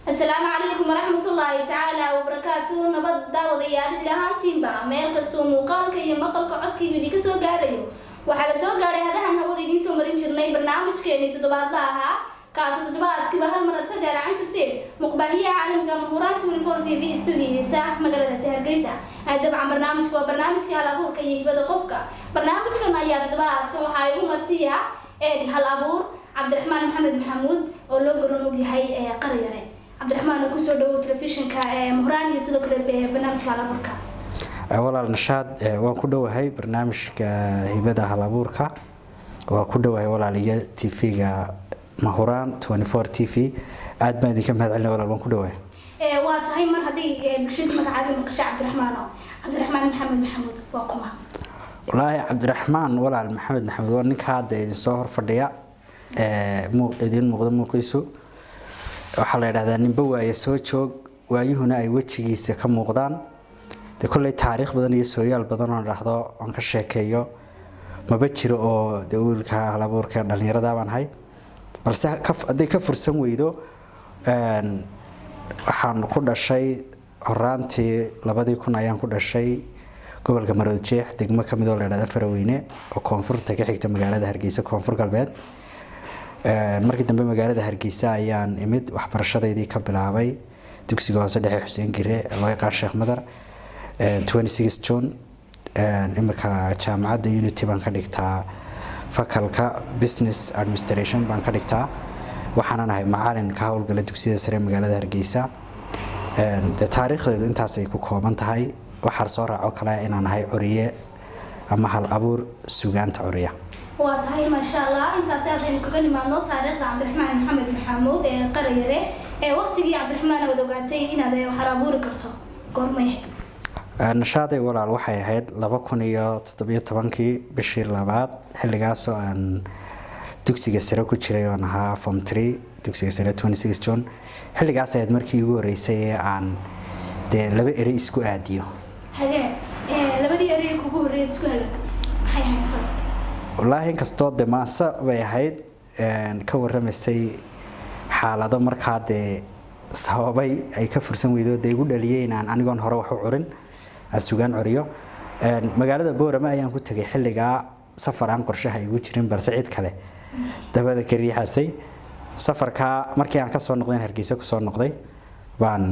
السلام عليكم ورحمة الله تعالى وبركاته. نبض داود يارد لهان تيمبا ميل كستو موقالك يمقلك عدك يدي كسو غاريو وحال سو غاري هذا هن هو دي سو مرين جرني برنامجكيني تدباد لها كاسو تدباد كبا هل مرة فجأة عن ترتين مقبهية عالم جمهورات والفور تي في استوديو ساح مقالة سهرقيسة هاي طبعا برنامجك وبرنامجك على أبور كي يبدأ قفك برنامجك نايات تدباد كما حايو مرتيها هل أبور عبد الرحمن محمد محمود ولو قرنوقي هاي قريرين عبد الرحمن كوسو دو تلفزيون كمهران يسدو كله برنامج على بركة. والله النشاط وكله هاي برنامج كهيبة على بركة وكله هاي والله ليه تي في مهران 24 تي في عاد ما ذيك مهد علنا والله كله هاي. واتهاي من هذه بشد مقعد مقشع عبد الرحمن محمد محمود وكما. والله عبد الرحمن والله محمد محمود ونك هذا يصهر فرديا مو إذن مقدم مقيسو. waxaa la yiraahdaa ninba waaye soo joog waayuhuna ay wajigiisa ka muuqdaan kulay taariikh badan iyo sooyaal badan oo raahdo aan ka sheekeeyo maba jiro oo dawlka halabuurka dhalinyarada baan hay balse haday ka fursan weydo waxaan ku dhashay horaantii 2000 ayaan ku dhashay gobolka Maroodijeex degmo kamid oo la yiraahdo Faraweyne oo koonfurta ka xigta magaalada Hargeysa koonfur galbeed markii dambe magaalada Hargeysa ayaan imid waxbarashadeedii ka bilaabay dugsiga hoose dhexe Xuseen Gire loo yaqaan Sheekh Madar 26 June imika jaamacadda Unity baan ka dhigtaa fakalka Business Administration baan ka dhigtaa waxaan ahay macallin ka howlgala dugsiga sare magaalada Hargeysa taariikhdeedu intaas ay ku kooban tahay waxaan soo raaco kale inaan ahay curiye ama hal abuur suugaanta curiya واتهاي ما شاء الله أنت سأدين كقولي مع نوت تاريخ عبد الرحمن محمد محمود قريرة وقتي عبد الرحمن وذوقاتي إن هذا حرابور كرتو قرمي نشاطي ولا الوحي هيد لبكوني تطبيق طبنكي بشير لبعض حل جاسو أن تكسي جسرة كتير ونها فم 3 تكسي جسرة 26 جون حل جاسو هيد مركي يقول رئيسي عن ده لبي رئيس كو أديو هلا لبدي أريك وجوه رئيس كو هاي والله inkastoo demaasa way ahayd ka waramaysay xaalado markaa de sababay ay ka fursan weydo day ugu dhaliyeen aan anigoon hore wax u curin asugaan curiyo magaalada Boorama ayaan ku tagay xilliga safar aan qorshaha igu jirin balse cid kale dabada ka riixasay safarka markii aan ka soo noqday Hargeysa ku soo noqday baan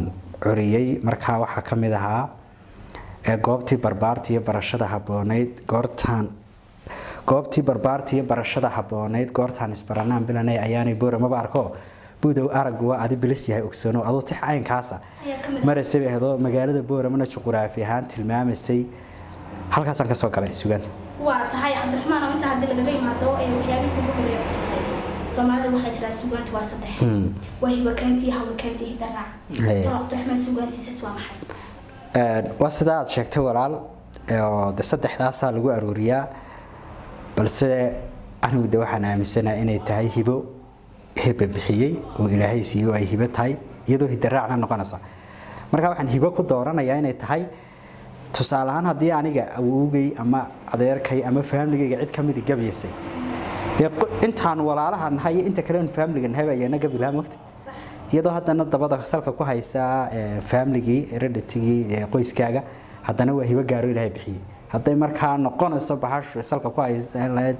curiyay markaa waxa kamid ahaa goobtii barbaartii iyo barashada habooneyd goobtii barbaartii barashada habooneyd goortaan isbaranaan bilanay ayaanay Boorama arko buudow arag waa adi bilis yahay ogsano adoo tix caynkaasa marasay ahdo magaalada Boorama juqraafi ahaan tilmaamaysay halkaas aan ka soo galay sugan waa tahay Cabdiraxmaan oo inta hadii laga yimaado ay waxyaabo ugu horeeyay Soomaalida waxay tiraa suugaantu waa saddex way wakantii hawlkantii hidaraac Cabdiraxmaan suugaantiisa waa maxay waa sida aad sheegtay walaal oo saddexdaas lagu aruuriyaa balse anigu de waxaan aaminsanahay inay tahay hibo bixiyay oo Ilaahay siiyo ay hibo tahay iyadoo hidaraacna noqonaysa marka waxaan hibo ku dooranayaa inay tahay tusaale ahaan hadii aniga awowgay ama adeerkay ama family-gayga cid kamid gabiyeysay de intaan walaalahan hay inta kale family-gan habayana gabilaa waqti iyadoo haddana dabada salka ku haysa family-gi heredity qoyskaaga haddana waa hibo gaaro Ilaahay bixiyay haday markaa noqonayso baxash salka ku haysan lahayd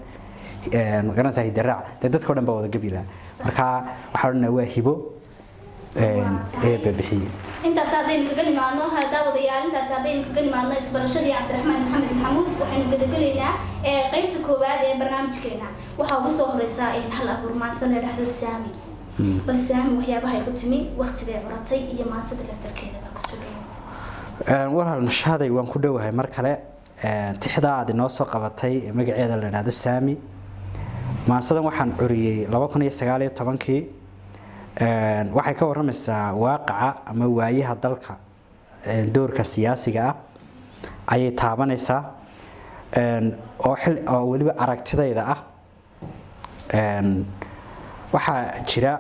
garanaysa hidaraac dadka dhan baa wada gabila marka waxaan waa hibo bixiyay inta saadeen kaga nimaano hada wadayaal inta saadeen kaga nimaano isbarashadii Cabdiraxmaan Maxamed Maxamuud waxaynu gudagaleynaa qaybta koowaad ee barnaamijkeena waxa ugu soo horeysa in hal abuur maasan la dhaxdo Saami bal Saami waxyaabaha ay ku timi waqtiga ay baratay iyo maasada laftarkeeda ku soo dhaw walaal nashaaday waan ku dhawahay mar kale tixdaad inoo soo qabatay magaceeda la yiraahdo Saami maasadan waxaan curiyay 2019 waxay ka waramaysaa waaqaca ama waayaha dalka doorka siyaasiga ah ayay taabanaysaa oo waliba aragtidayda ah waxa jira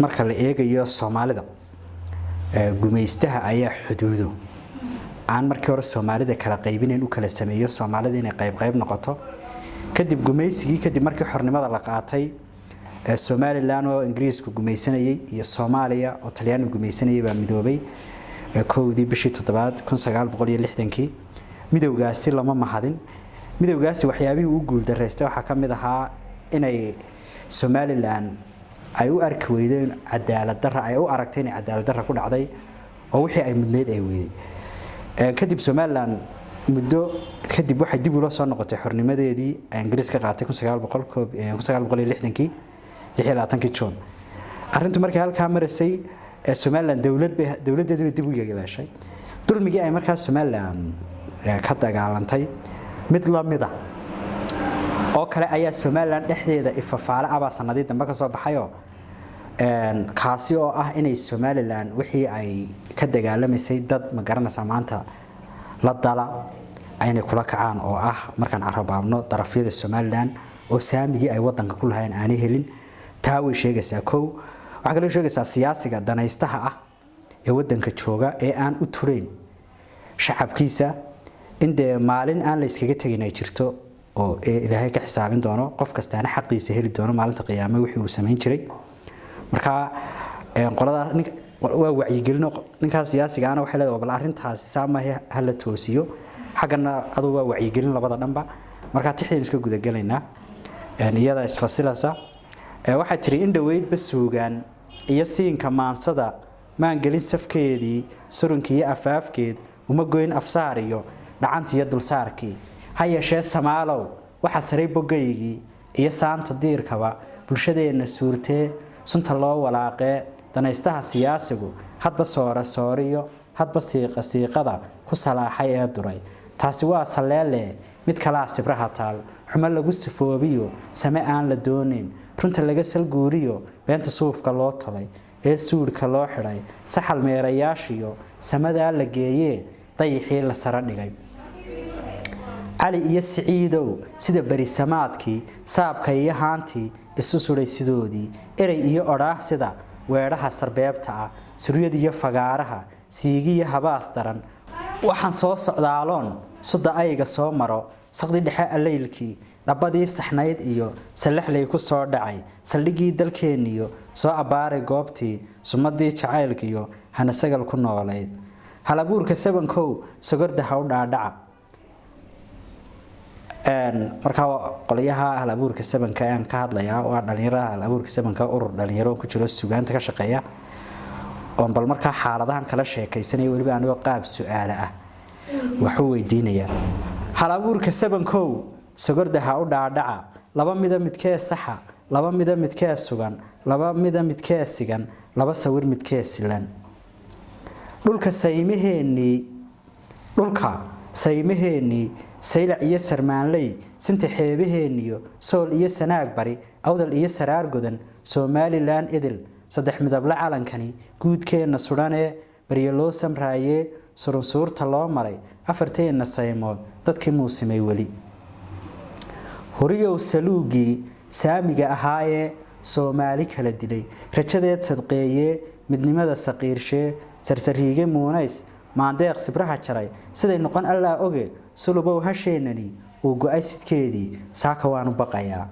marka la eegayo Soomaalida gumeystaha ayaa xuduudo aan markii hore Soomaalida kala qaybineen u kala sameeyo Soomaalida inay qayb noqoto kadib gumeysigii kadib markii xornimada la qaatay Somaliland oo Ingiriisku gumaysanayay iyo Soomaaliya oo Talyaanigu gumaysanayay baa midoobay koowdii bishii 7 1960 midowgaasi lama mahadin midowgaasi waxyaabihii uu guul dareystay waxa kamid ahaa inay Somaliland ay u arki weydeen cadaalad darro ay u aragteen cadaalad darro ku dhacday oo wixii ay mudneed ay weeyay kadib Somaliland muddo kadib waxay dib u soo noqotay xornimadeedii Ingiriis ka qaatay 1960 26 June arintu markii halka marisay Somaliland dawladeedu dib u yeelashay dulmigii ay markaa Somaliland ka dagaalantay mid la mid ah oo kale ayaa Somaliland dhexdeeda ifafaale aba sanadii dambe ka soo baxayo kaasi oo ah inay Somaliland wixii ay ka dagaalamaysay dad ma garanaysa maanta la dala ayna kula kacaan oo ah markaan carabaabno darafyada Somaliland oo saamigii ay wadanka ku lahayn aanay helin taa way sheegaysaa waxa kale oo sheegaysaa siyaasiga danaystaha ah ee wadanka jooga ee aan u tureyn shacabkiisa inda maalin aan la iskaga tagin ay jirto oo Ilaahay ka xisaabin doono qof kastaana xaqiisa heli doono maalinta qiyaamada wixii uu sameyn jiray marka qolada waa wacyigelin ninkaas siyaasiga ana waxa leedahay bal arintaas saamahay hal toosiyo xaqana adu waa wacyigelin labada dhanba marka tixdeen iska guda galeynaa iyada isfasilasa waxa tiri in dhaweyd basuugan iyo siinka maansada maan gelin safkeedii surunkii afaafkeed uma goyn afsaariyo dhacantiyo dulsaarkii hayashee Samaalow waxa saray bogaygii iyo saanta diirkaba bulshadeena suurtee sunta loo walaaqee danaystaha siyaasigu hadba sooriyo hadba siiqada ku salaaxay ee duray taasi waa saleele mid kala sibraha taal xuma lagu sifoobiyo same aan la doonin runta laga sal guuriyo beenta suufka loo tolay ee suudka loo xiray saxal meerayaashiyo samada la geeyay dayixii la sara dhigay Ali iyo Siciidow sida bari samaadkii saabka iyo haantii isu suray sidoodii eray iyo oraah sida weeraha sarbeebta ah suriyada iyo fagaaraha siigiyo habaas daran waxaan soo socdaaloon sida ayga soo maro saqdi dhexe aleylkii dhabadii saxnayd iyo salaxlay ku soo dhacay saldhigii dalkeeniyo soo abaaray goobtii sumadii jacaylkiyo hana sagal ku nooleed halabuurka sabankow sogorda ha u dhaadhaca marka qoliyaha halabuurka sabanka aan ka hadlayaa waa dhalinyarada halabuurka sabanka urur dhalinyaro ku jiro suugaanta ka shaqeeya oo bal marka xaaladahan kala sheekaysanay waliba aniga qaab su'aalo ah waxa weydiinaya halabuurka sabankow sogorda ha u dhaadhaca laba midkee saxa laba midkee sugan laba midkee sigan laba sawir midkee silan dhulka saymaheeni saylac iyo sarmaanley sinta xeebaheeniyo sool iyo sanaag bari awdal iyo saraar godan Somaliland idil saddex midab la calankani guudkeena sudanee bariyo loo samraayee surunsuurta loo maray afarteena saymood dadkii muusimay wali horiyow saluugii saamiga ahaayee Soomaali kala dilay rajadeed sadqeeyee midnimada saqiirshee sarsariige muunays maandeeq sibraha jaray siday noqon alla oge sulubow hasheenani oo go'ay sidkeedii saaka waan u baqayaa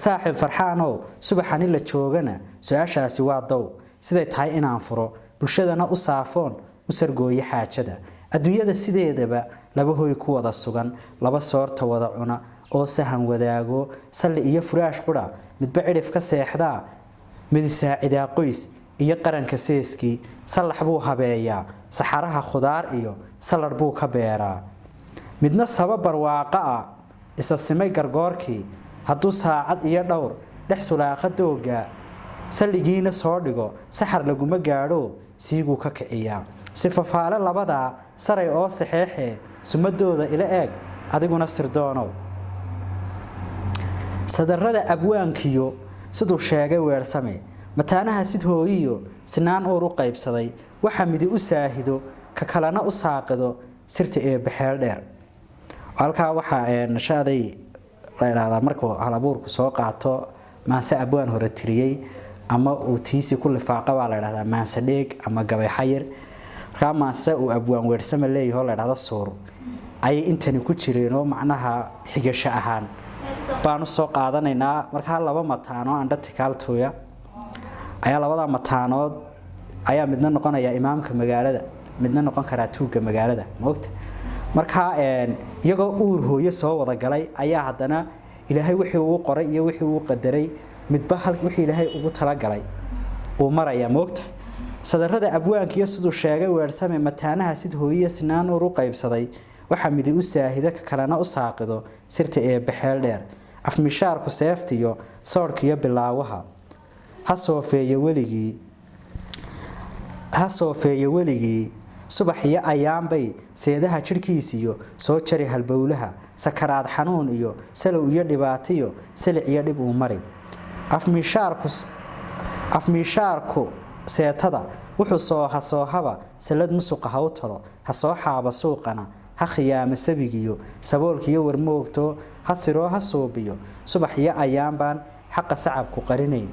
saaxib farxaano subaxani la joogana su'aashaasi waa dow siday tahay inaan furo bulshadana u saafoon u sargooyo xaajada adduunyada sideedaba laba hooy ku wada sugan laba soorta wada cuna oo sahan wadaago salli iyo furaash qura midba cirif ka seexdaa mid saacidaa qoys iyo qaranka seeskii salax buu habeeyaa saxaraha khudaar iyo salar buu ka beeraa midna sabab barwaaqa ah isa simay gargoorkii hadduu saacad iyo dhowr dhex sulaaqa dooga saligiina soo dhigo saxar laguma gaadho siigu ka kiciyaa si fafaale labada saray oo saxeexee sumadooda ila eeg adiguna sirdoonow sadarrada abwaankiyo siduu sheegay weersame mataanaha sid hooyiyo sinaan uur u qaybsaday waxa midi u saahido ka kalena u saaqido sirta ee baxeel dheer halka waxa nashaaday leeyahay markuu halabuurku soo qaato maase abwaan hore tiriyay ama uu tiisi ku lifaaqa waa leeyahay maase dheeg ama gabay xayir marka maase uu abwaan weersame leeyahay leeyahay suur ay intani ku jireen oo macnaha xigasho ahaan baanu soo qaadanaynaa marka laba mataano undertical tooya ayaa labada mataanood ayaa midna noqonaya imaamka magaalada midna noqon kara tuuga magaalada moogta marka iyagoo uur hooyo soo wada galay ayaa hadana ilaahay wixii uu qoray iyo wixii uu qadaray midba hal wixii ilaahay ugu tala galay oo maraya moogta sadarada abwaanka iyo sidoo sheegay weersame mataanaha sid hooyo sinaan uu qaybsaday waxa midi u saahida ka kalena u saaqido sirta ee baxeel dheer afmishaarku seeftiyo soorkiyo bilaawaha ha soofeeyo weligii subax iyo ayaanbay seedaha jirkiisiyo soo jari halbowlaha sakaraad xanuun iyo salow iyo dhibaatiyo silic iyo dhib uu mari afmishaarku seetada wuxuu soo hasoohaba salad musuqa ha u talo ha soo xaaba suuqana ha khiyaama sabigiyo saboolkiyo warmoogto ha siroo ha soobiyo subax iyo ayaanbaan xaqa sacabku qarinayn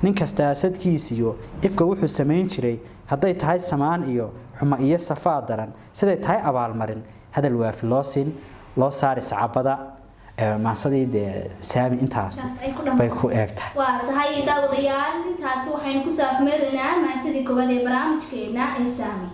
ninkasta asadkiisiyo ifka wuxuu samayn jiray hadday tahay samaan iyo xuma iyo safaa daran siday tahay abaalmarin hadal waafi loo saari sacabada maasadii de saami intaas bay ku eegtahay waa tahay daawadayaal intaas waxaynu ku saafmeeynaa maasadii koowaad ee barnaamijkeena ee saami